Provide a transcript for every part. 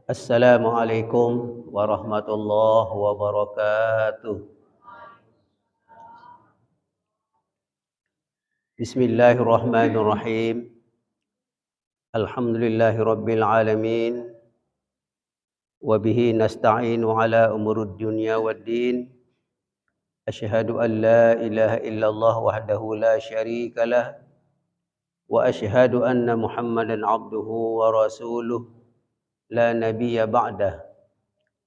Assalamualaikum warahmatullahi wabarakatuh. Bismillahirrahmanirrahim. Alhamdulillahi rabbil alamin. Wa bihi nasta'inu ala umurud dunya waddin. Asyhadu an la ilaha illallah wahdahu la syarika lah. Wa asyhadu anna Muhammadan abduhu wa rasuluh la nabiyya ba'dah.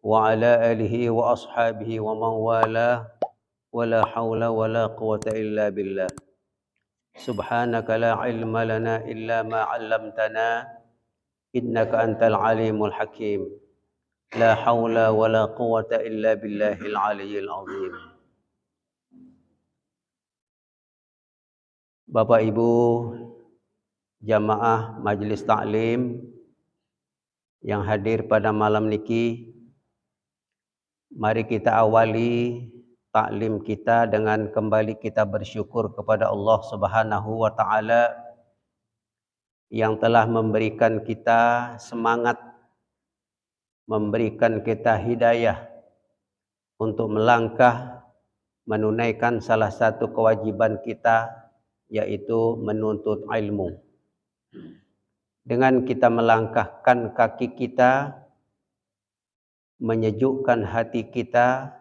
Wa ala alihi wa ashabihi wa man walah. Wa la hawla wa la quwata illa billah. Subhanaka la ilma lana illa ma 'allamtana innaka antal alimul hakim. La haula wa la quwata illa billahil aliyyil azim. Bapak Ibu jamaah majlis taklim yang hadir pada malam niki, mari kita awali taklim kita dengan kembali kita bersyukur kepada Allah Subhanahu wa taala yang telah memberikan kita semangat, memberikan kita hidayah untuk melangkah menunaikan salah satu kewajiban kita, yaitu menuntut ilmu. Dengan kita melangkahkan kaki kita, menyejukkan hati kita,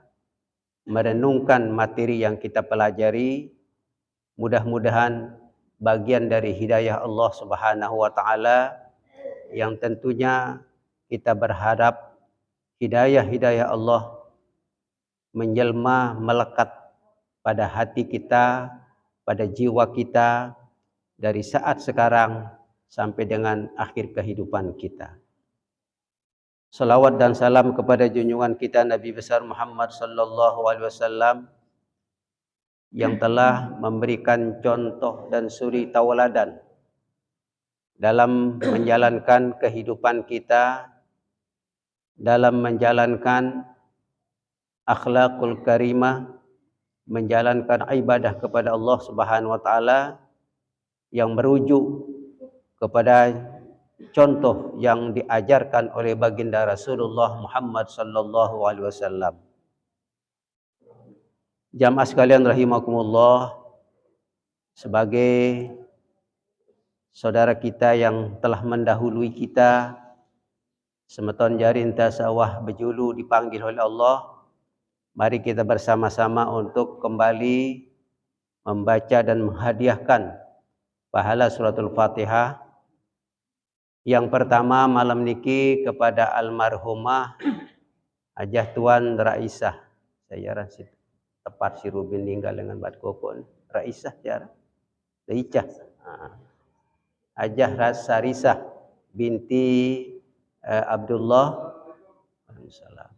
merenungkan materi yang kita pelajari, mudah-mudahan bagian dari hidayah Allah Subhanahu wa taala yang tentunya kita berharap hidayah Allah menjelma melekat pada hati kita, pada jiwa kita dari saat sekarang sampai dengan akhir kehidupan kita. Salawat dan salam kepada junjungan kita Nabi besar Muhammad sallallahu alaihi wasallam yang telah memberikan contoh dan suri tauladan dalam menjalankan kehidupan kita, dalam menjalankan akhlakul karimah, menjalankan ibadah kepada Allah Subhanahu wa taala yang merujuk kepada contoh yang diajarkan oleh baginda Rasulullah Muhammad sallallahu alaihi wasallam. Jamaah sekalian rahimakumullah, sebagai saudara kita yang telah mendahului kita, semeton jarinta sawah bejulu dipanggil oleh Allah, mari kita bersama-sama untuk kembali membaca dan menghadiahkan pahala suratul Fatihah. Yang pertama malam niki kepada almarhumah Hajah Tuan Raisah. Saya rasa tepat si Rubin tinggal dengan bat kokon. Raisah cara. Raicah. Hajah Sarisah binti Abdullah. Waalaikumsalam.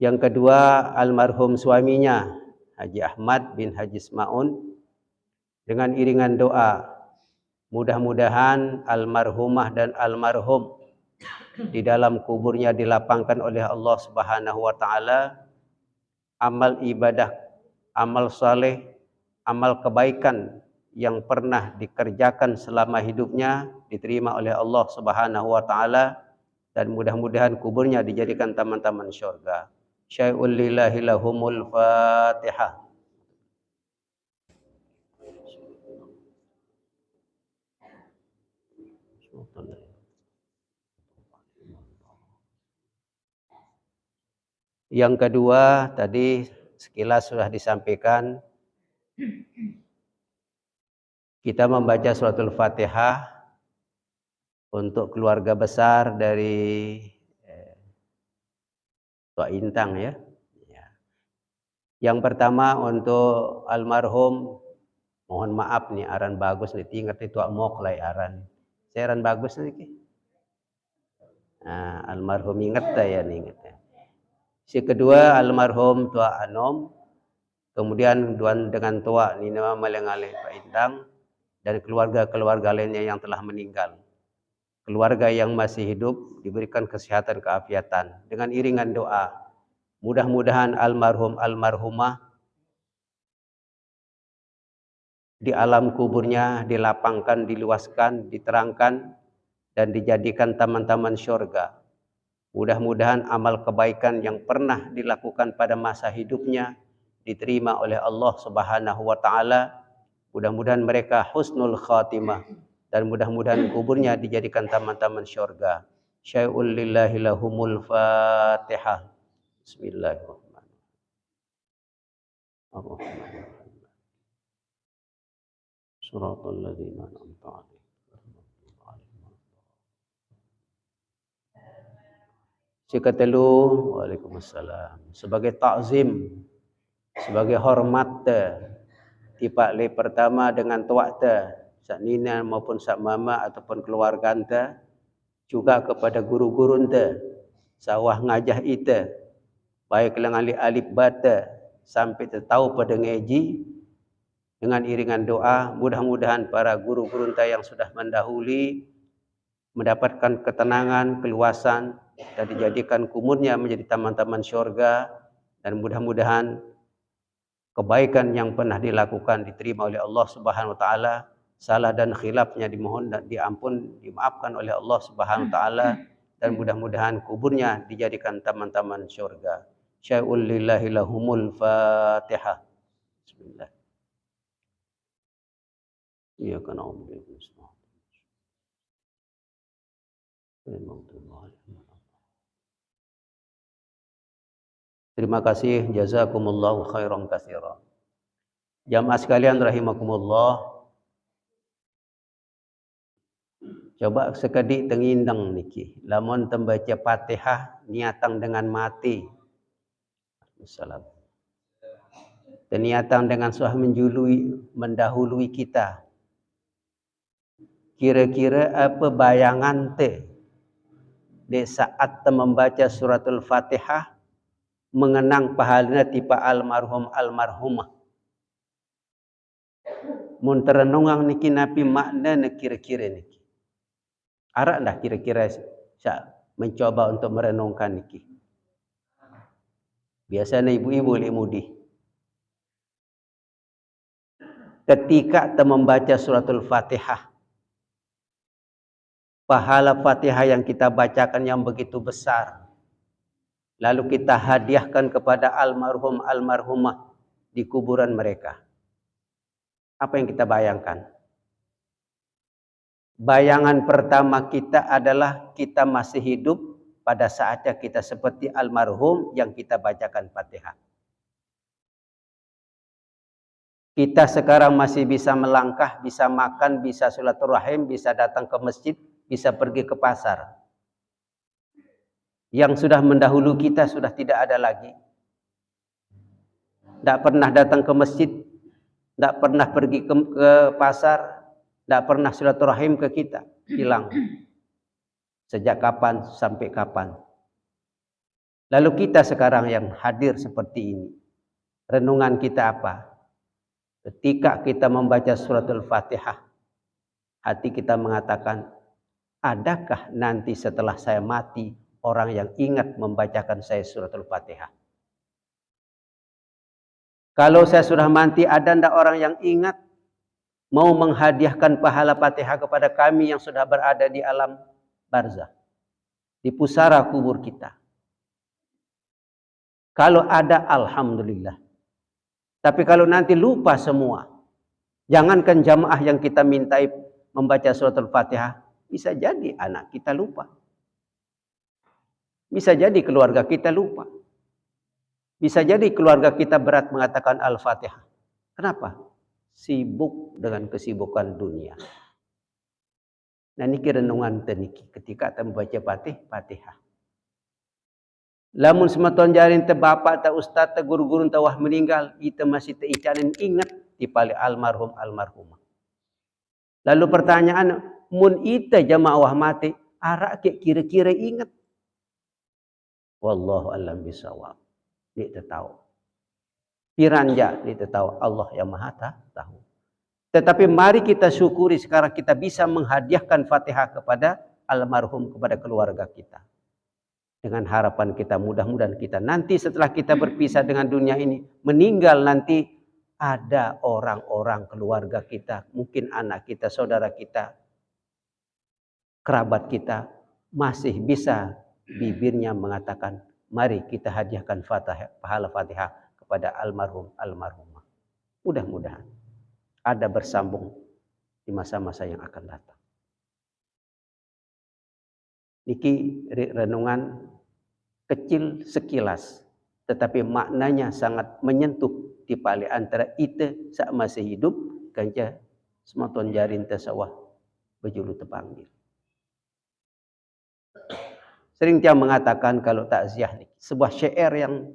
Yang kedua almarhum suaminya Haji Ahmad bin Haji Ismaun, dengan iringan doa mudah-mudahan almarhumah dan almarhum di dalam kuburnya dilapangkan oleh Allah Subhanahu wa taala amal ibadah, amal saleh, amal kebaikan yang pernah dikerjakan selama hidupnya diterima oleh Allah Subhanahu wa taala, dan mudah-mudahan kuburnya dijadikan taman-taman syurga. Syai'ul lillahi lahumul Fatihah. Yang kedua tadi sekilas sudah disampaikan, kita membaca suratul Fatihah untuk keluarga besar dari Tua Intang ya. Yang pertama untuk almarhum, mohon maaf nih aran bagus nih tingkat itu mok lai aran. Saya aran bagus nih. Nah, almarhum ingat ya nih ingat. Si kedua almarhum Tua Anom, kemudian dengan Tua Nina Malengaleh Pak Intang, dan keluarga-keluarga lainnya yang telah meninggal. Keluarga yang masih hidup diberikan kesehatan keafiatan dengan iringan doa. Mudah-mudahan almarhum almarhumah di alam kuburnya dilapangkan, diluaskan, diterangkan dan dijadikan taman-taman syurga. Mudah-mudahan amal kebaikan yang pernah dilakukan pada masa hidupnya diterima oleh Allah Subhanahu wa taala. Mudah-mudahan mereka husnul khatimah dan mudah-mudahan kuburnya dijadikan taman-taman syurga. Syai'ul lillahi lahumul Fatihah. Bismillahirrahmanirrahim. Shiratal ladzina an'amta 'alaihim. Cikatelu, waalaikumsalam. Sebagai takzim, sebagai hormat tipak le pertama dengan tuak sak nina maupun sak mama ataupun keluarga anta, juga kepada guru-guru anta, sawah ngajah ita, baik dengan alif bata sampai tahu pada ngaji, dengan iringan doa, mudah-mudahan para guru-guru anta yang sudah mendahului mendapatkan ketenangan, keluasan, dan dijadikan kuburnya menjadi taman-taman syurga, dan mudah-mudahan kebaikan yang pernah dilakukan diterima oleh Allah Subhanahu wa taala, salah dan khilafnya dimohon dan dimaafkan oleh Allah Subhanahu wa taala, dan mudah-mudahan kuburnya dijadikan taman-taman syurga. Syai'ul lillahi lahumul Fatihah. Bismillah. Iyyaka na'budu wa iyyaka nasta'in. Terima kasih, jazakumullahu khairan katsiran. Jamaah sekalian rahimakumullah, coba sekali tengindang niki, lamun tembaca Fatihah niatang dengan mati. Assalam. Dan niatang dengan suah mendahului kita. Kira-kira apa bayangan di saat membaca suratul Fatihah mengenang pahalanya tipa almarhum almarhumah. Mun terenungang niki napi makna kira-kira niki. Arak dah kira-kira mencoba untuk merenungkan niki. Biasanya ibu-ibu mudi. Ketika kita membaca suratul Fatihah, pahala Fatihah yang kita bacakan yang begitu besar, lalu kita hadiahkan kepada almarhum almarhumah di kuburan mereka. Apa yang kita bayangkan? Bayangan pertama kita adalah kita masih hidup pada saatnya kita seperti almarhum yang kita bacakan Fatihah. Kita sekarang masih bisa melangkah, bisa makan, bisa silaturahim, bisa datang ke masjid, bisa pergi ke pasar. Yang sudah mendahulu kita sudah tidak ada lagi. Tidak pernah datang ke masjid, tidak pernah pergi ke pasar, tidak pernah silaturahim ke kita. Hilang. Sejak kapan sampai kapan? Lalu kita sekarang yang hadir seperti ini, renungan kita apa? Ketika kita membaca suratul Fatihah, hati kita mengatakan, adakah nanti setelah saya mati orang yang ingat membacakan saya suratul Fatihah? Kalau saya sudah mati, ada ndak orang yang ingat mau menghadiahkan pahala Fatihah kepada kami yang sudah berada di alam barzah, di pusara kubur kita? Kalau ada, alhamdulillah. Tapi kalau nanti lupa semua, jangankan jamaah yang kita mintai membaca suratul Fatihah, bisa jadi anak kita lupa. Bisa jadi keluarga kita lupa. Bisa jadi keluarga kita berat mengatakan Al-Fatihah. Kenapa? Sibuk dengan kesibukan dunia. Nah, ini renungan teniki ketika kita membaca Fatihah. Lamun semeton jarin te bapak te ustaz te guru-guru te wah meninggal, kita masih te icanin ingat di pali almarhum almarhumah. Lalu pertanyaan, mun ita jamaah wah mati, arak ke kira-kira ingat? Wallahu a'lam bishawab. Dia tahu. Piranja dia tahu, Allah yang Maha tahu. Tetapi mari kita syukuri sekarang kita bisa menghadiahkan Fatihah kepada almarhum, kepada keluarga kita. Dengan harapan kita, mudah-mudahan kita nanti setelah kita berpisah dengan dunia ini, meninggal nanti, ada orang-orang keluarga kita, mungkin anak kita, saudara kita, kerabat kita, masih bisa bibirnya mengatakan, mari kita hadiahkan pahala Fatihah kepada almarhum almarhumah. Mudah-mudahan ada bersambung di masa-masa yang akan datang. Niki renungan kecil sekilas, tetapi maknanya sangat menyentuh di balik antara ite saat masih hidup kanca sematon jarin tasawah bejulu tepanggil. Sering dia mengatakan kalau takziah ni sebuah syair yang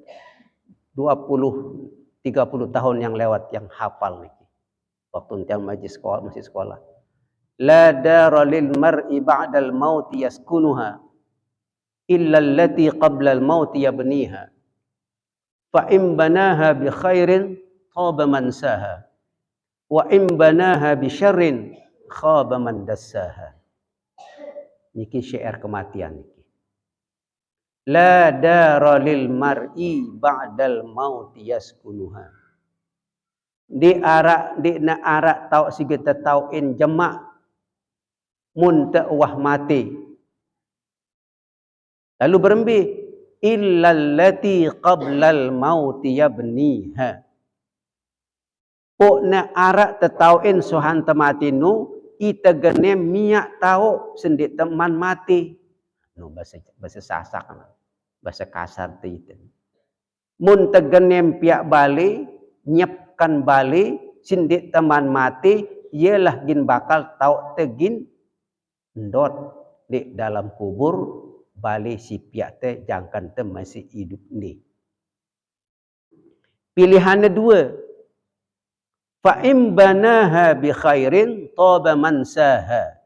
20-30 tahun yang lewat yang hafal ni. Waktu dia masih sekolah. La dara lil mar'i ba'dal maut yaskunuha illa allati qabla al maut yabniha. Fa in banaha bi khairin khaba man saha wa in banaha bi syarrin khaba man dassaha. Niki syair kematian niki. La dara lil mar'i ba'dal maut yaskunuha. Di na arak tau sigeta tauin jamak mun ta wah mati. Lalu berembi illal lati qablal maut yabniha. Pokna arak tetauin suhan mati nu ita gene miak tau sendik teman mati. No bahasa sasak bahasa kasar tu itu. Mun tegenem piak bali nyepkan bali sendik teman mati ialah gin bakal tau tegin ndot di dalam kubur balik si piak te jangkan te masih hidup ni. Pilihannya dua. Fa in banaha bi khairin taba mansaha.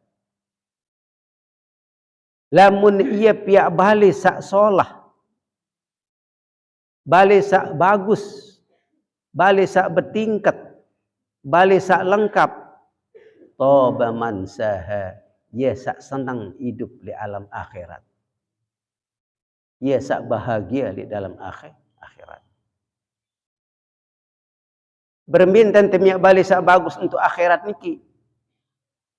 Lamun ia piak balik sak solah, balik sak bagus, balik sak bertingkat, balik sak lengkap, taba mansaha. Ia sak senang hidup di alam akhirat. Ia sak bahagia di dalam akhirat. Bermintan temiak balik sak bagus untuk akhirat niki.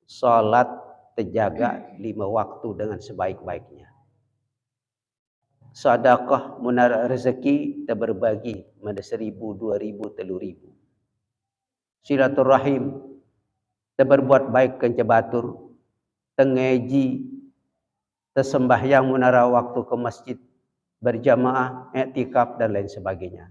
Salat terjaga 5 waktu dengan sebaik-baiknya. Sedekah munar rezeki kita berbagi pada 1,000, 2,000, 3,000. Silaturahim kita berbuat baik ke batur. Tengaji, tersembahyang munara waktu ke masjid, berjamaah, i'tikaf dan lain sebagainya.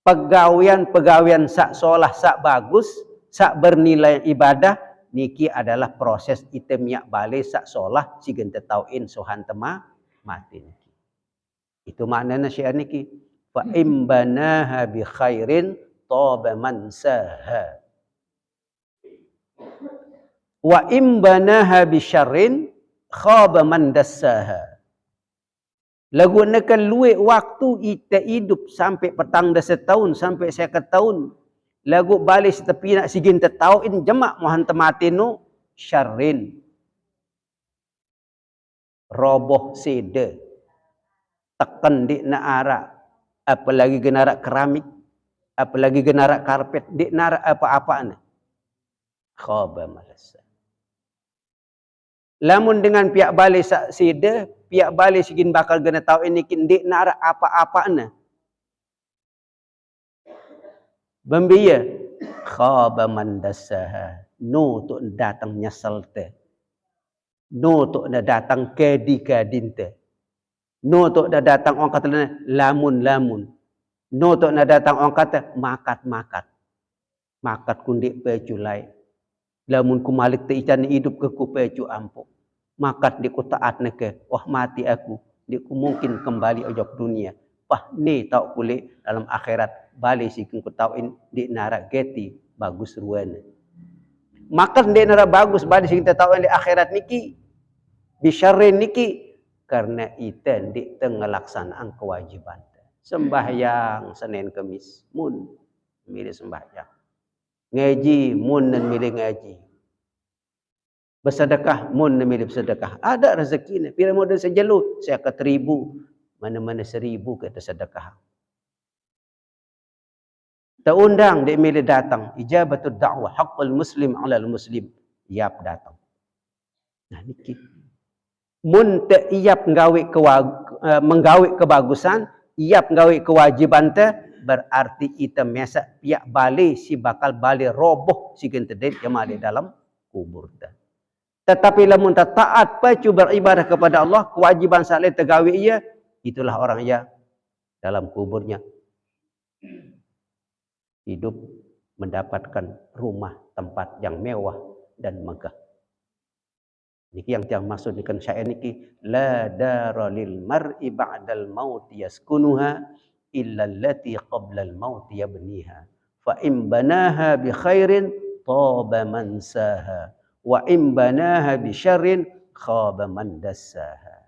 Pegawaian sak solah, sak bagus, sak bernilai ibadah, niki adalah proses itemiak balik sak solah, sigen tetauin sohan tema mati niki. Itu maknanya syair niki. Fa imbanaha bi khairin taba mansaha. Wa imbanaha bi syarrin khaba man dassaha. Lagu nekan luik waktu ita hidup sampai petang dah setahun sampai 50 tahun. Lagu balik tepi nak sigin tetauin jemak mohan tematinu syarrin. Roboh sede. Tekan di na arak. Apalagi genarak keramik. Apalagi genarak karpet. Di narak apa-apaan. Khaba malasa. Lamun dengan pihak balik sak sida, pihak balik sigin bakal gena tau ini kindik nak apa-apa na. Bembia khaba man dassaha. No tu datang nyesel te. No tu dah datang kedi-kedin te. No tu dah datang orang kata lamun-lamun. No tu dah datang orang kata makat-makat. Makat kundik peculai. Lamun ku malik te ican hidup ke ku pecu ampuk. Makat di ku taat neke. Wah mati aku. Di ku mungkin kembali ojok dunia. Wah ni tau kulik dalam akhirat. Balik si ku tauin di narak geti. Bagus ruana. Makat di narak bagus. Balik si kita tauin di akhirat niki. Bisyarrin niki. Karena iten di tengah laksanaan kewajiban. Sembahyang Senin Kemis. Mun. Milih sembahyang. Ngaji mun dan milih ngaji. Bersedekah mun dan milih bersedekah. Ada rezeki ni. Bila modal sejelu, saya ke 1,000. Mana-mana 1,000 kita sedekah. Terundang dia milih datang. Ijabatul da'wah haqqul muslim 'alal muslim. Yap datang. Nah niki. mun te iap menggawi kebagusan, iap nggawi kewajiban te, berarti ita mesa piak balik si bakal balik roboh si gentedet jemaah di dalam kubur te. Tetapi lamun tak taat pacu beribadah kepada Allah, kewajiban saleh tegawi ia, itulah orang ia dalam kuburnya hidup mendapatkan rumah tempat yang mewah dan megah. Niki yang tiang maksud dengan syair niki, la dara lil mar'i ba'dal maut yaskunuha illa allati qabla al maut yabniha fa in banaha bi khairin taba mansaha wa in banaha bi syarrin khaba man dassaha.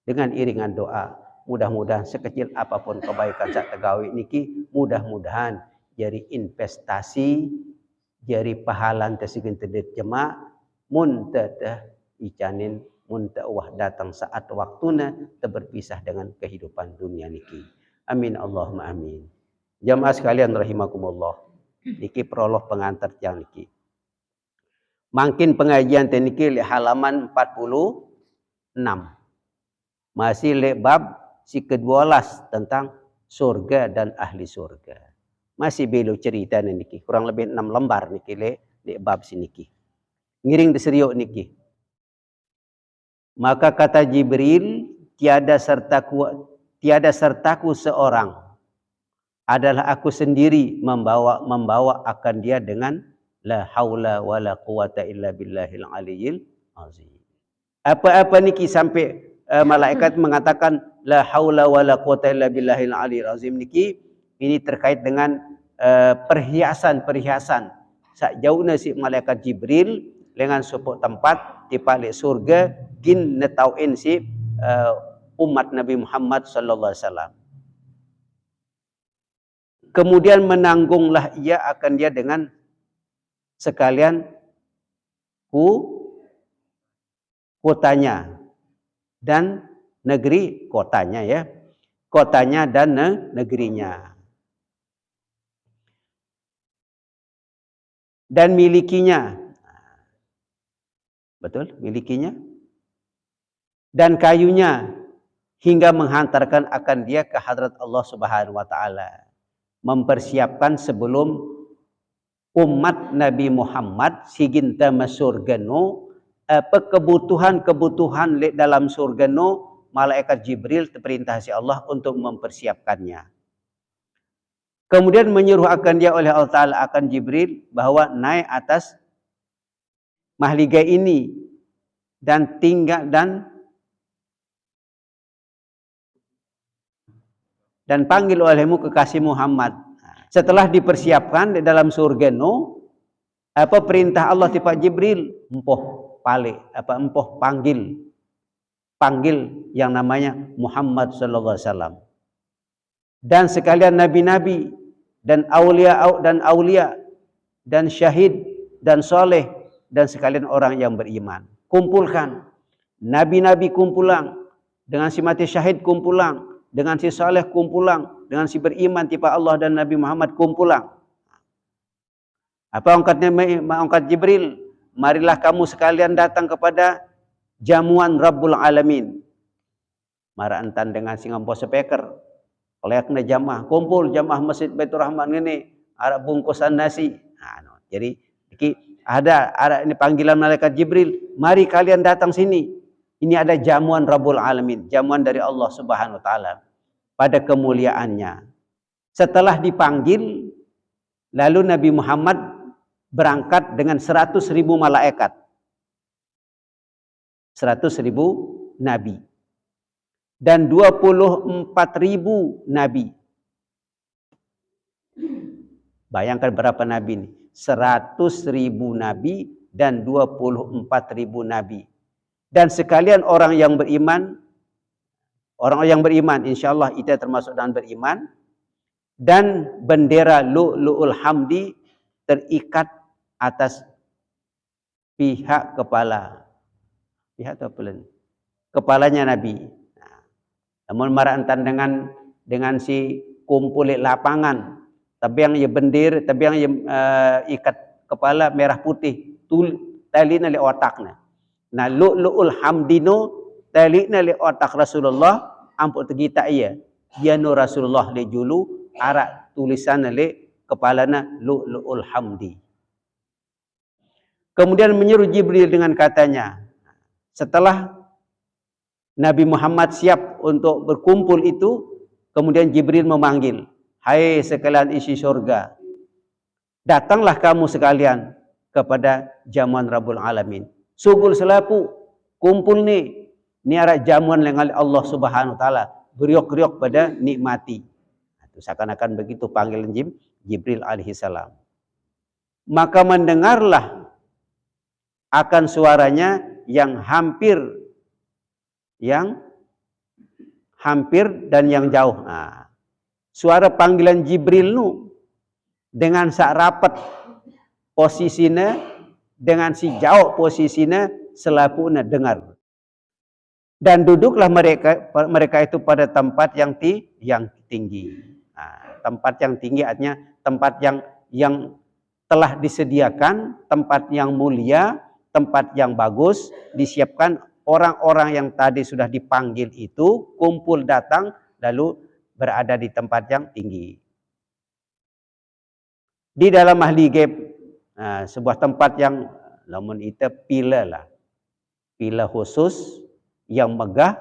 Dengan iringan doa, mudah-mudahan sekecil apapun kebaikan sak tegawi niki, mudah-mudahan jadi investasi, jadi pahalan tesigen tedet jemaah mun teteh icanin mun wah datang saat waktuna berpisah dengan kehidupan dunia niki. Amin Allahumma amin. Jamaah sekalian rahimakumullah. Niki prolog pengantar yang niki. Mungkin pengajian teniki li halaman 46. Masih li bab si ke-12 tentang surga dan ahli surga. Masih belu cerita niki, kurang lebih 6 lembar niki li bab siniki. Ngiring diseriuk niki. Maka kata Jibril, tiada sertaku seorang, adalah aku sendiri membawa akan dia dengan la haula wala quwata illa billahil aliyyil azim. Apa-apa niki sampai malaikat mengatakan la haula wala quwata illa billahil aliyyil azim niki, ini terkait dengan perhiasan-perhiasan. Sakjauhna si malaikat Jibril dengan supuk tempat di balik surga gin netauin si umat Nabi Muhammad sallallahu alaihi wasallam. Kemudian menanggunglah ia akan dia dengan sekalian kotanya dan negeri kotanya ya. Kotanya dan negerinya. Dan milikinya. Betul? Milikinya. Dan kayunya hingga menghantarkan akan dia ke hadrat Allah Subhanahu wa taala. Mempersiapkan sebelum umat Nabi Muhammad siginta masurgano apa kebutuhan dalam surgano, malaikat Jibril terperintah si Allah untuk mempersiapkannya. Kemudian menyuruh akan dia oleh Allah Ta'ala akan Jibril bahwa naik atas mahligai ini dan tinggal dan panggil olehmu kekasih Muhammad. Setelah dipersiapkan di dalam surga no, apa perintah Allah tipa Jibril, empoh panggil yang namanya Muhammad sallallahu alaihi wasallam. Dan sekalian nabi-nabi dan aulia dan syahid dan soleh dan sekalian orang yang beriman. Kumpulkan nabi-nabi kumpulang dengan si mati syahid kumpulang, dengan si saleh kumpulang, dengan si beriman tipa Allah dan Nabi Muhammad kumpulang. Apa angkat Jibril? Marilah kamu sekalian datang kepada jamuan Rabbul Alamin. Mara entan dengan singampo speaker. Layakna jamaah, kumpul jamaah Masjid Baitur Rahman ini, ada bungkusan nasi. Nah, jadi ada ini panggilan malaikat Jibril, mari kalian datang sini. Ini ada jamuan Rabbul Alamin, jamuan dari Allah Subhanahu wa taala pada kemuliaannya. Setelah dipanggil, lalu Nabi Muhammad berangkat dengan 100.000 malaikat. 100.000 nabi. Dan 24.000 nabi. Bayangkan berapa nabi ini? 100.000 nabi dan 24.000 nabi. Dan sekalian orang yang beriman, insyaallah kita termasuk dalam beriman, dan bendera lu'lu'ul hamdi terikat atas pihak kepala. Pihak atau pelan? Kepalanya Nabi. Nah, namun marantan dengan si kumpul lapangan, tapi yang bendir, tapi yang ikat kepala merah putih, tali nali otaknya. Nah, lu'lu'ul hamdino talikna le otak Rasulullah ampuk tegi tak iya. Ya nu Rasulullah le julu arak tulisan le kepalana lu'lu'ul hamdi. Kemudian menyuruh Jibril dengan katanya, setelah Nabi Muhammad siap untuk berkumpul itu, kemudian Jibril memanggil, hai sekalian isi surga, datanglah kamu sekalian kepada jamuan Rabbul Alamin. Sugul selapu, kumpul ni arak jamuan dengan Allah Subhanahu Wa Taala, beriok-riok pada nikmati. Itu seakan-akan begitu panggilan Jibril alaihissalam. Maka mendengarlah akan suaranya yang hampir dan yang jauh. Nah, suara panggilan Jibril nu dengan sak rapat posisinya, dengan si jauh posisinya, selapuna dengar. Dan duduklah mereka itu pada tempat yang tinggi. Nah, tempat yang tinggi artinya tempat yang telah disediakan, tempat yang mulia, tempat yang bagus, disiapkan. Orang-orang yang tadi sudah dipanggil itu kumpul datang lalu berada di tempat yang tinggi. Di dalam ahli gaib, sebuah tempat yang namun itu pila khusus yang megah,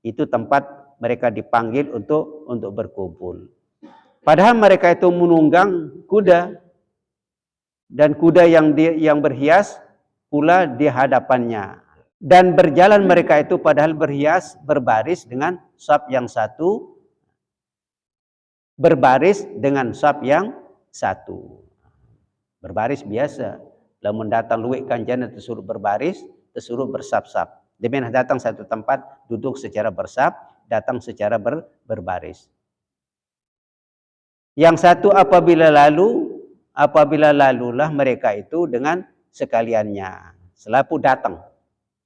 itu tempat mereka dipanggil untuk berkumpul. Padahal mereka itu menunggang kuda, dan kuda yang berhias pula di hadapannya. Dan berjalan mereka itu padahal berhias berbaris dengan saf yang satu, berbaris dengan saf yang satu. Berbaris biasa. Lamun datang luwek kanjana tersuruh berbaris, tersuruh bersap-sap. Demikian datang satu tempat duduk secara bersap, datang secara berbaris. Yang satu apabila lalulah mereka itu dengan sekaliannya. Selapu datang.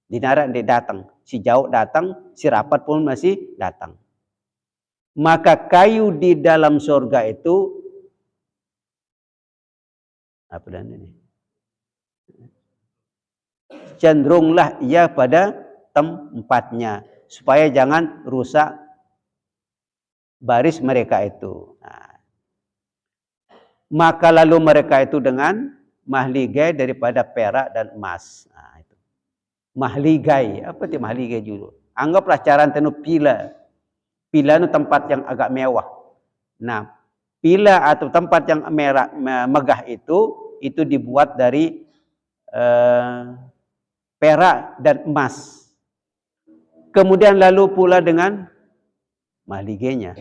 Dinarak dia datang, si jauh datang, si rapat pun masih datang. Maka kayu di dalam surga itu apa dan ini? Cenderunglah ia pada tempatnya supaya jangan rusak baris mereka itu. Nah, maka lalu mereka itu dengan mahligai daripada perak dan emas. Nah, itu. Mahligai, apa itu mahligai dulu? Anggaplah caran tenu pila. Pila itu tempat yang agak mewah. Nah, pila atau tempat yang megah itu dibuat dari perak dan emas. Kemudian lalu pula dengan mahligainya.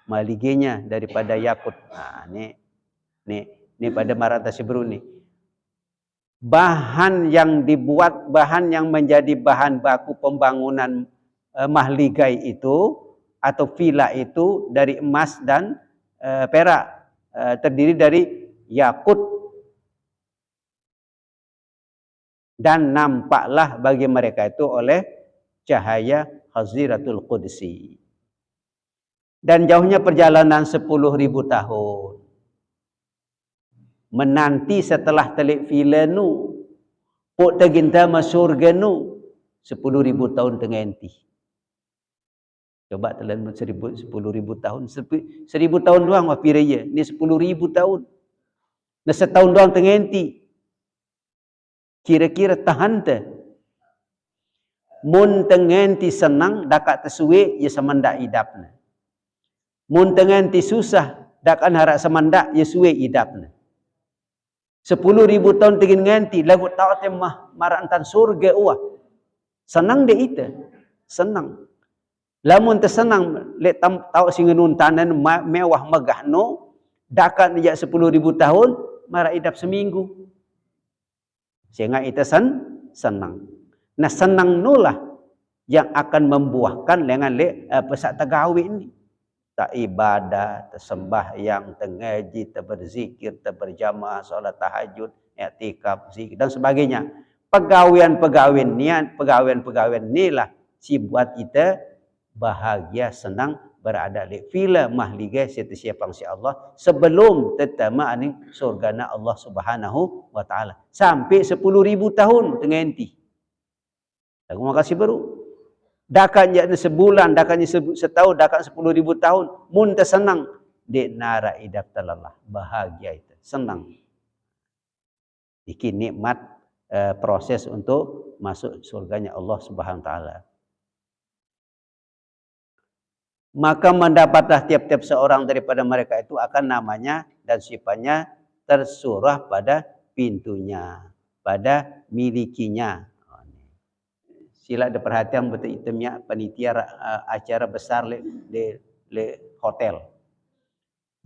Mahligainya daripada yakut. Nah, ini pada Marata Sibru ni. Bahan yang menjadi bahan baku pembangunan mahligai itu atau villa itu dari emas dan perak, terdiri dari yakut, dan nampaklah bagi mereka itu oleh cahaya Haziratul Qudsi. Dan jauhnya perjalanan 10.000 tahun. Menanti setelah telik villa nu, pok teginta masurga nu 10.000 tahun tengenti. Coba telan 10.000 tahun, 1.000 tahun doang wapi raya. Ni 10.000 tahun. Nah setahun doang tengenti. Kira-kira tahan te. Mun tengenti senang dakat tersuwe ya semandak idapna. Mun tengenti susah dakan harap semandak ya suwe idapna. 10.000 tahun tegin nganti lagu tau temah marantan surga uah. Senang dia itu. Senang. Lamun tersenang lek tau singenun tanan mewah megah no, dakan dia 10.000 tahun mara idap seminggu. Sehingga itu senang. Nah senang nulah yang akan membuahkan dengan pesak tagawi ini. Tak ibadah, tersembahyang, tengaji, berzikir, berjamaah, solat tahajud, i'tikaf, zikir dan sebagainya. Pegawaian inilah si buat kita bahagia, senang berada di villa mahligai setiap si Allah sebelum tetama aning surgana Allah Subhanahu wa taala. Sampai 10.000 tahun tengenti. Lagu makasih baru. Dakanya sebulan, dakanya setahun, dakan 10.000 tahun. Mun senang. Dek nara idap talalah. Bahagia itu. Senang. Iki nikmat proses untuk masuk surganya Allah Subhanahu wa taala. Maka mendapatlah tiap-tiap seorang daripada mereka itu akan namanya dan sifatnya tersurah pada pintunya, pada milikinya. Sila ada perhatian betul itemnya panitia acara besar le hotel.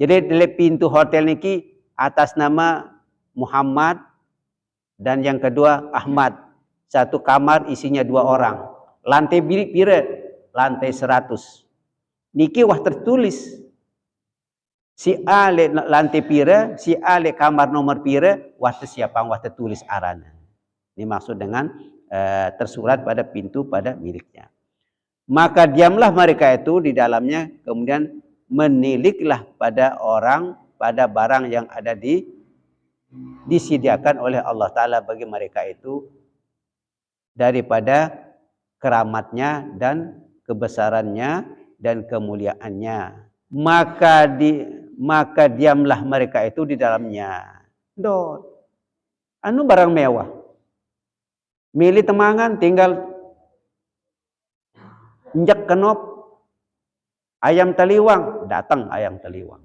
Jadi di pintu hotel niki atas nama Muhammad dan yang kedua Ahmad. Satu kamar isinya 2 orang. Lantai bilik pira? Lantai 100. Niki wah tertulis. Si A le lantai pira, si A le kamar nomor pira, wah tersiapang wah tertulis arana. Ini maksud dengan tersurat pada pintu pada miliknya. Maka diamlah mereka itu di dalamnya, kemudian meniliklah pada orang, pada barang yang ada disediakan oleh Allah Ta'ala bagi mereka itu daripada keramatnya dan kebesarannya dan kemuliaannya. Maka diamlah mereka itu di dalamnya. Dot. Anu barang mewah. Milih temangan tinggal injak kenop ayam taliwang, datang ayam taliwang.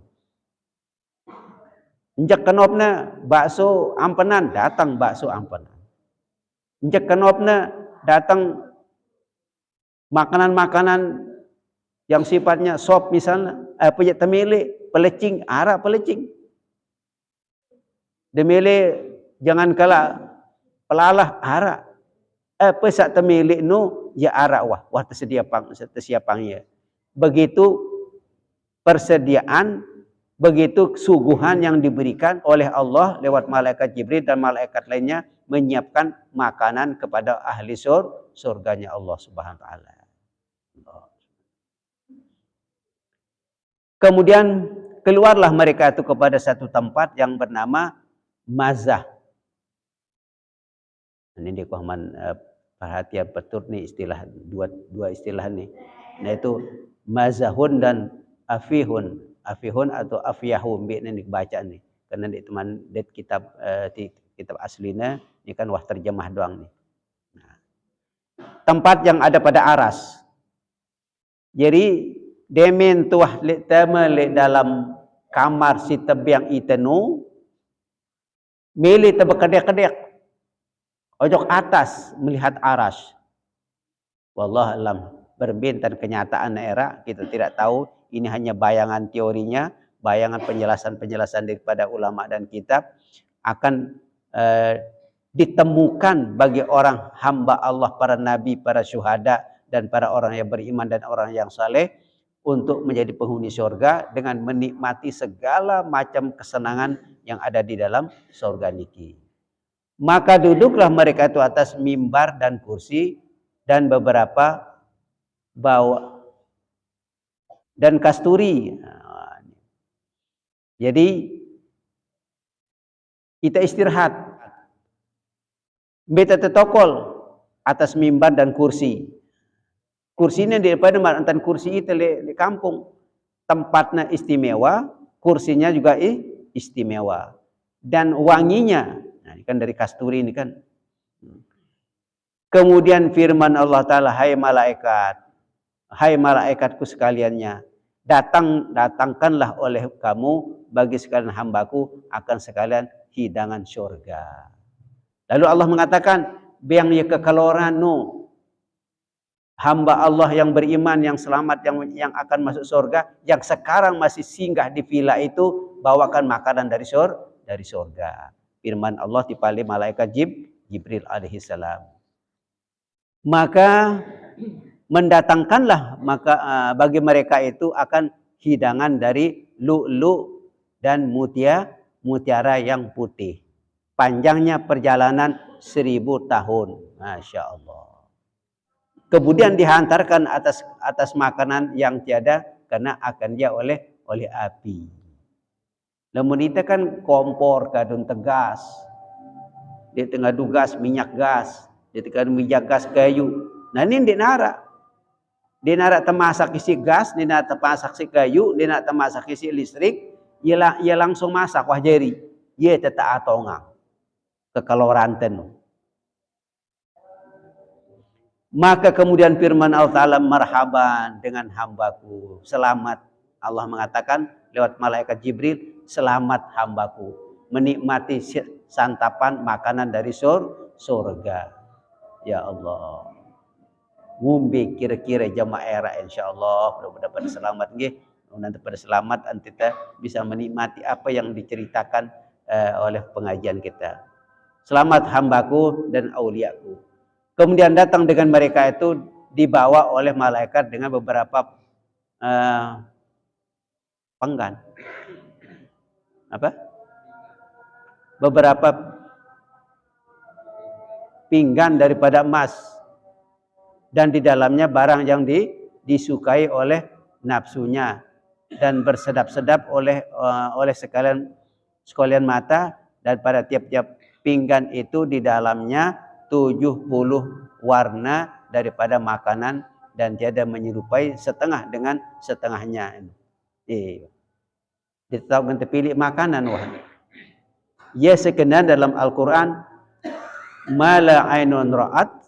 Injak kenopna bakso ampenan, datang bakso ampenan. Injak kenopna datang makanan-makanan yang sifatnya sop misalnya, pejat temele, pelecing, arak pelecing. Demele jangan kalah pelalah arak. Pesak temele no ya arak wah tersedia tersiapang ya. Begitu persediaan, begitu suguhan yang diberikan oleh Allah lewat malaikat Jibril dan malaikat lainnya menyiapkan makanan kepada ahli surganya Allah Subhanahu wa taala. Kemudian keluarlah mereka itu kepada satu tempat yang bernama Mazah. Ini di Kuhaman perhatian betul nih istilah dua istilah nih. Nah itu Mazahun dan Afihun. Afihun atau Afiyahun ini dibaca nih. Karena di teman di kitab aslinya ini kan wah terjemah doang nih. Nah, tempat yang ada pada aras. Jadi demen tuah le dalam kamar si tebiang itenu milih tebekadek-kadek ojok atas melihat aras. Wallah alam berbintan kenyataan era kita tidak tahu, ini hanya bayangan teorinya, bayangan penjelasan-penjelasan daripada ulama dan kitab akan ditemukan bagi orang hamba Allah, para nabi, para syuhada dan para orang yang beriman dan orang yang saleh untuk menjadi penghuni surga dengan menikmati segala macam kesenangan yang ada di dalam surga niki. Maka duduklah mereka itu atas mimbar dan kursi dan beberapa bawa dan kasturi. Jadi kita istirahat. Beta tetokol atas mimbar dan kursi. Kursinya daripada mantan kursi itu di kampung. Tempatnya istimewa, kursinya juga istimewa. Dan wanginya, nah ini kan dari kasturi ini kan. Kemudian firman Allah Ta'ala, hai malaikatku sekaliannya, datangkanlah oleh kamu bagi sekalian hambaku akan sekalian hidangan surga. Lalu Allah mengatakan, biang ya kekaloran no. Hamba Allah yang beriman, yang selamat, yang akan masuk surga, yang sekarang masih singgah di villa itu, bawakan makanan dari surga. Firman Allah dipali malaikat Jibril alaihissalam. Maka mendatangkanlah bagi mereka itu akan hidangan dari lu'lu' dan mutiara yang putih. Panjangnya perjalanan 1000 tahun. Masya Allah. Kemudian dihantarkan atas makanan yang tiada karena akan dia oleh api. Namun itu kan kompor kadun tegas. Di tengah gas minyak gas. Dia tekan menjaga kayu. Nah ini dia narak. Dia nak termasak isi gas, dia nak termasak isi kayu, dia nak termasak isi listrik, ia langsung masak wah jeri. Ia tetap atongang ke kaloranten. Maka kemudian firman Allah Ta'ala, marhaban dengan hambaku. Selamat. Allah mengatakan lewat malaikat Jibril, selamat hambaku. Menikmati santapan makanan dari surga. Ya Allah. Ngumbi kira-kira jamaah era insyaallah mudah-mudahan pada selamat nggih. Nanti pada selamat kita bisa menikmati apa yang diceritakan oleh pengajian kita. Selamat hambaku dan auliaku. Kemudian datang dengan mereka itu dibawa oleh malaikat dengan beberapa penggan. Apa? Beberapa pinggan daripada emas. Dan di dalamnya barang yang disukai oleh nafsunya dan bersedap-sedap oleh sekalian mata, dan pada tiap-tiap pinggan itu di dalamnya 70 warna daripada makanan dan tiada menyerupai setengah dengan setengahnya. Ditetapkan terpilih makanan wah. Ya sekenan dalam Al-Qur'an mala ainun ra'at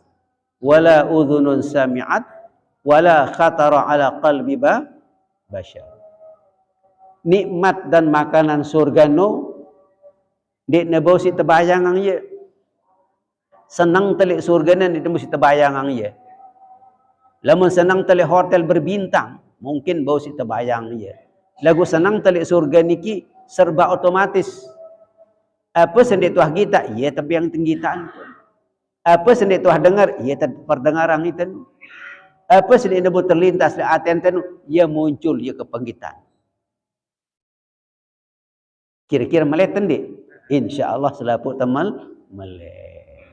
wala udhunun sami'at wala khatara ala qalbi bashar. Nikmat dan makanan surga no dik nebo si terbayang ang ye. Senang telik surga nan dik nebo si terbayang ang ye. Lamun senang telik hotel berbintang mungkin bau si terbayang ye. Lagu senang telik surga niki serba otomatis. Apa sendik tuah kita? Ye tapi yang tinggitan. Apa sendik tuah dengar? Ia perdengaran itu. Apa sendik nebut terlintas di aten itu? Ia muncul, ia kepenggitan. Kira-kira melek tendik? InsyaAllah selaput temal melek.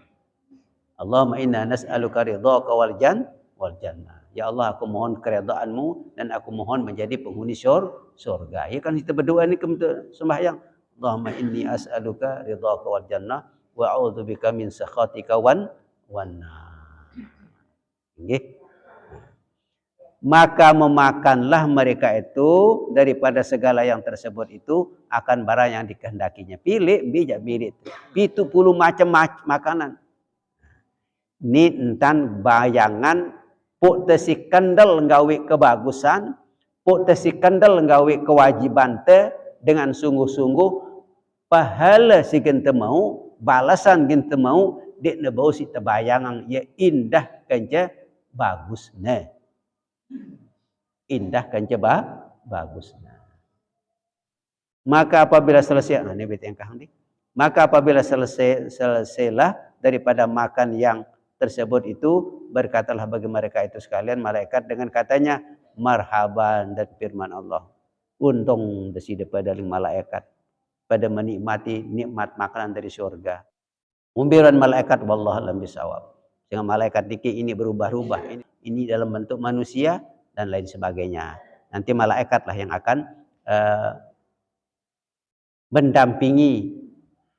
Allahumma inna nas'aluka ridhaka wal jannah. Ya Allah, aku mohon keridhaanmu dan aku mohon menjadi penghuni surga. Ya kan kita berdoa ni sembahyang. Allahumma inni as'aluka ridhaka wal jannah wa a'udzubika min sakhatika wan nar. Nggih. Maka memakanlah mereka itu daripada segala yang tersebut itu akan barang yang dikehendakinya. Pilih bijak pilih. 70 macam makanan. Ni entan bayangan puk tesi kendel nggawi kebagusan, puk tesi kendel nggawi kewajiban te dengan sungguh-sungguh pahala si gente mau, balasan gente mau, dek ne bau si terbayangan ya indah kenca bagusnya. Indah kenca bagusnya. Maka apabila selesai, ini bete yang kahang di. Maka apabila selesailah daripada makan yang tersebut itu, berkatalah bagi mereka itu sekalian malaikat dengan katanya marhaban, dan firman Allah. Untung desi daripada malaikat pada menikmati nikmat makanan dari surga. Umbiran malaikat wallahu alam bisawab. Dengan malaikat ini berubah-ubah. Ini dalam bentuk manusia dan lain sebagainya. Nanti malaikatlah yang akan mendampingi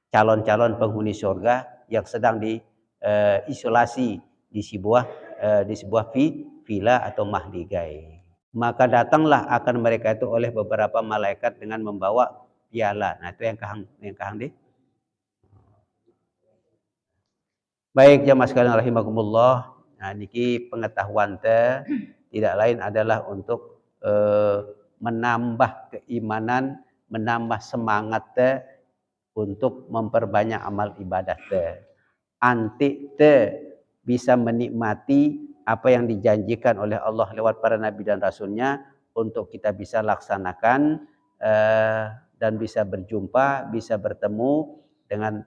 calon-calon penghuni surga yang sedang diisolasi di sebuah villa atau mahligai. Maka datanglah akan mereka itu oleh beberapa malaikat dengan membawa piala. Nah itu yang kahang deh. Baik jamaah sekalian rahimakumullah. Nah niki pengetahuan tidak lain adalah untuk menambah keimanan, menambah semangat untuk memperbanyak amal ibadah anti bisa menikmati apa yang dijanjikan oleh Allah lewat para nabi dan rasulnya untuk kita bisa laksanakan dan bisa berjumpa, bisa bertemu dengan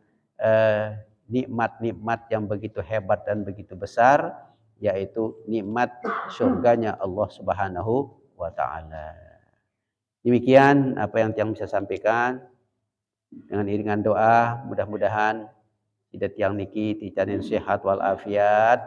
nikmat-nikmat yang begitu hebat dan begitu besar, yaitu nikmat surganya Allah Subhanahu wa taala. Demikian apa yang bisa sampaikan. Dengan iringan doa, mudah-mudahan kita tiang niki ticanin sehat wal afiat,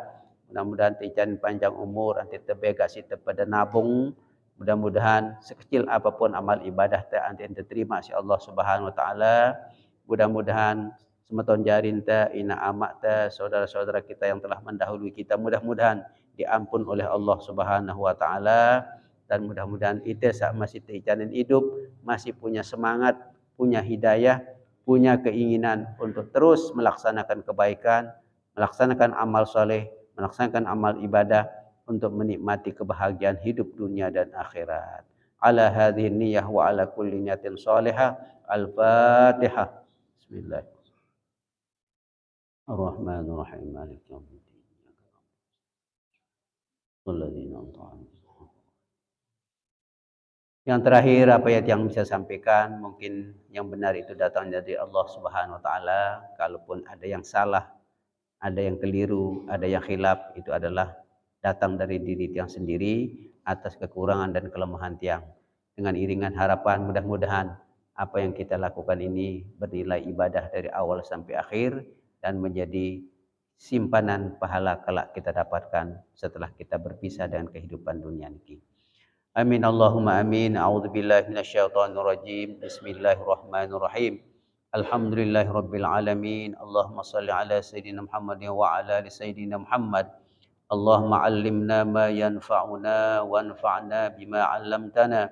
mudah-mudahan ticanin panjang umur, anti tebega sita pada nabung, mudah-mudahan sekecil apapun amal ibadah anti terima si Allah Subhanahu wa taala, mudah-mudahan Sematon jarinta, ina amakta, saudara-saudara kita yang telah mendahului kita, mudah-mudahan diampun oleh Allah Subhanahu wa taala, dan mudah-mudahan kita saat masih teicanin hidup masih punya semangat, punya hidayah, punya keinginan untuk terus melaksanakan kebaikan, melaksanakan amal soleh, melaksanakan amal ibadah untuk menikmati kebahagiaan hidup dunia dan akhirat. Ala hadhihi niyyah wa ala kulli niyatin salihah. Al-Fatihah. Bismillah. Ar-Rahmanir-Rahim. Maliki yaumiddin. Walladzina an'amta. Yang terakhir apa yang bisa sampaikan, mungkin yang benar itu datang dari Allah Subhanahu wa taala. Kalaupun ada yang salah, ada yang keliru, ada yang khilaf, itu adalah datang dari diri tiang sendiri atas kekurangan dan kelemahan tiang. Dengan iringan harapan mudah-mudahan apa yang kita lakukan ini bernilai ibadah dari awal sampai akhir dan menjadi simpanan pahala kelak kita dapatkan setelah kita berpisah dengan kehidupan dunia ini. Amin Allahumma amin. A'udzubillahi minasyaitonir rajim. Bismillahirrahmanirrahim. Alhamdulillahirabbil alamin. Allahumma shalli ala sayidina Muhammad wa ala ali sayidina Muhammad. Allahumma 'allimna ma yanfa'una wanfa'na bima 'allamtana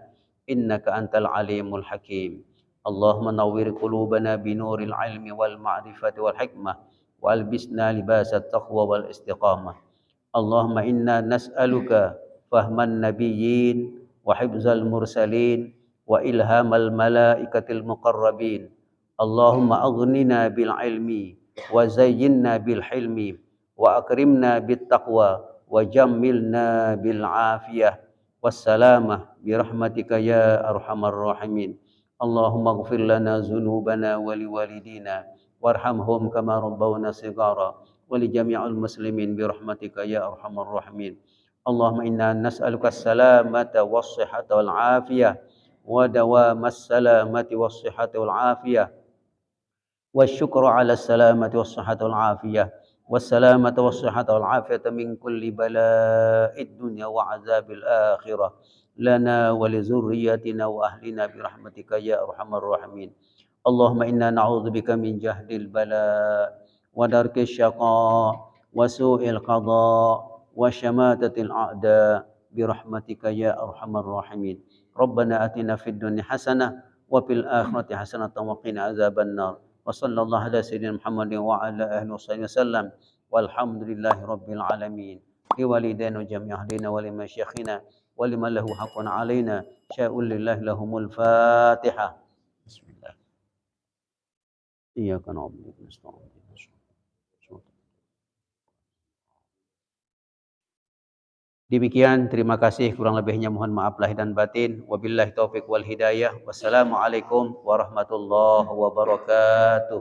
innaka antal alimul hakim. Allahumma nawwir qulubana binuril ilmi wal ma'rifati wal hikmah wa albisna libasat taqwa wal istiqamah. Allahumma inna nas'aluka fahman nabiyyin wa hifzal mursalin wa ilhamal malaikatil muqarrabin. Allahumma aghnina bil ilmi wa zayyinna bil hilmi wa akrimna bit taqwa wa jammilna bil afiyah wassalamah birahmatika ya arhamar rahimin. Allahumma ighfir lana dzunubana wa liwalidina warhamhum kama rabbawna shighara wa li jami'il muslimin birahmatika ya arhamar rahimin. Allahumma inna nas'aluka as-salamata was-sihhata wal afiyah wa dawamas salamati was-sihhati wal afiyah wasyukru 'ala as-salamati was-sihhati wal afiyah was-salamata was-sihhata wal afiyata min kulli bala'id dunya wa 'adzabil akhirah lana wa li dzurriyyatina wa ahlina bi rahmatika ya arhamar rahimin. Allahumma inna na'udzubika min jahdil bala wa darkis syaqa wa su'il qada wa syamatatil a'da bi rahmatika ya arhamar rahimin. Rabbana atina fid dunya hasanah wa fil akhirati hasanatan wa qina adzabannar. Wa sallallahu ala sayyidina Muhammadin wa ala alihi wasallam. Walhamdulillahi rabbil alamin. Li walidayna jami'a ahlina wa li masyayikhina wa liman lahu haqqun alaina. Sya'ul lillahi lahumul Fatihah. Bismillah. Iyyaka na'budu wa nasta'in. Demikian, terima kasih, kurang lebihnya mohon maaf lahir dan batin. Wabillahi taufik wal hidayah. Wassalamualaikum warahmatullahi wabarakatuh.